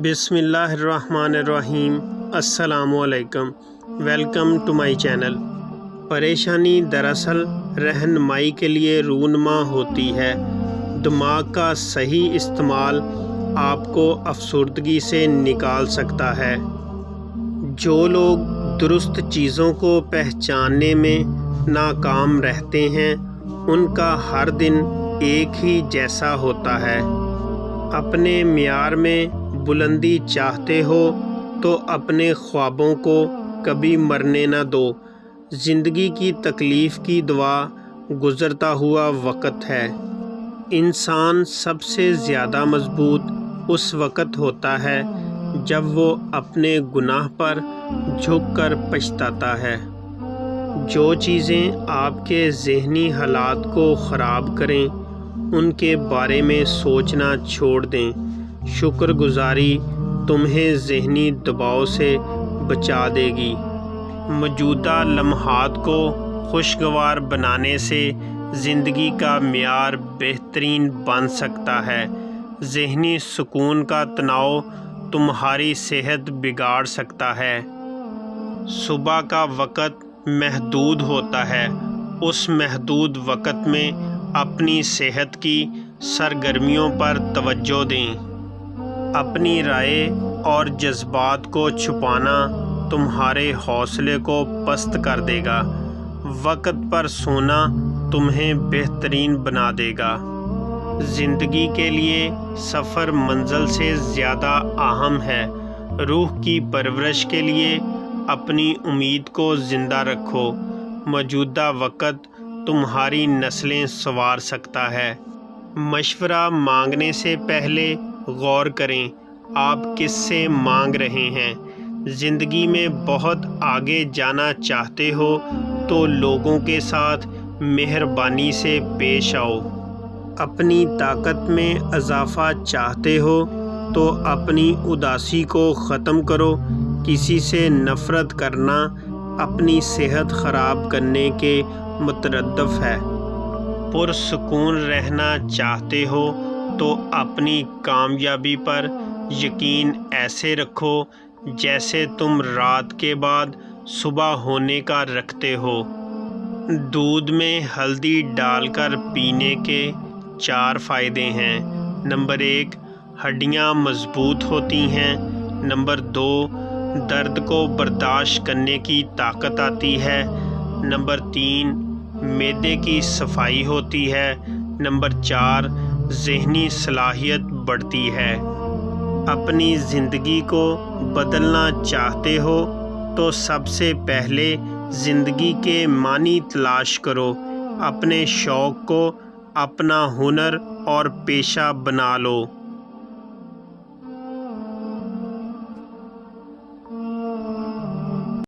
بسم اللہ الرحمن الرحیم۔ السلام علیکم، ویلکم ٹو مائی چینل۔ پریشانی دراصل رہنمائی کے لیے رونما ہوتی ہے۔ دماغ کا صحیح استعمال آپ کو افسردگی سے نکال سکتا ہے۔ جو لوگ درست چیزوں کو پہچاننے میں ناکام رہتے ہیں ان کا ہر دن ایک ہی جیسا ہوتا ہے۔ اپنے معیار میں بلندی چاہتے ہو تو اپنے خوابوں کو کبھی مرنے نہ دو۔ زندگی کی تکلیف کی دوا گزرتا ہوا وقت ہے۔ انسان سب سے زیادہ مضبوط اس وقت ہوتا ہے جب وہ اپنے گناہ پر جھک کر پچھتاتا ہے۔ جو چیزیں آپ کے ذہنی حالات کو خراب کریں ان کے بارے میں سوچنا چھوڑ دیں۔ شکر گزاری تمہیں ذہنی دباؤ سے بچا دے گی۔ موجودہ لمحات کو خوشگوار بنانے سے زندگی کا معیار بہترین بن سکتا ہے۔ ذہنی سکون کا تناؤ تمہاری صحت بگاڑ سکتا ہے۔ صبح کا وقت محدود ہوتا ہے۔ اس محدود وقت میں اپنی صحت کی سرگرمیوں پر توجہ دیں۔ اپنی رائے اور جذبات کو چھپانا تمہارے حوصلے کو پست کر دے گا۔ وقت پر سونا تمہیں بہترین بنا دے گا۔ زندگی کے لیے سفر منزل سے زیادہ اہم ہے۔ روح کی پرورش کے لیے اپنی امید کو زندہ رکھو۔ موجودہ وقت تمہاری نسلیں سنوار سکتا ہے۔ مشورہ مانگنے سے پہلے غور کریں آپ کس سے مانگ رہے ہیں۔ زندگی میں بہت آگے جانا چاہتے ہو تو لوگوں کے ساتھ مہربانی سے پیش آؤ۔ اپنی طاقت میں اضافہ چاہتے ہو تو اپنی اداسی کو ختم کرو۔ کسی سے نفرت کرنا اپنی صحت خراب کرنے کے مترادف ہے۔ پرسکون رہنا چاہتے ہو تو اپنی کامیابی پر یقین ایسے رکھو جیسے تم رات کے بعد صبح ہونے کا رکھتے ہو۔ دودھ میں ہلدی ڈال کر پینے کے 4 فائدے ہیں۔ نمبر 1، ہڈیاں مضبوط ہوتی ہیں۔ نمبر 2، درد کو برداشت کرنے کی طاقت آتی ہے۔ نمبر 3، معدے کی صفائی ہوتی ہے۔ نمبر 4، ذہنی صلاحیت بڑھتی ہے۔ اپنی زندگی کو بدلنا چاہتے ہو تو سب سے پہلے زندگی کے معنی تلاش کرو۔ اپنے شوق کو اپنا ہنر اور پیشہ بنا لو۔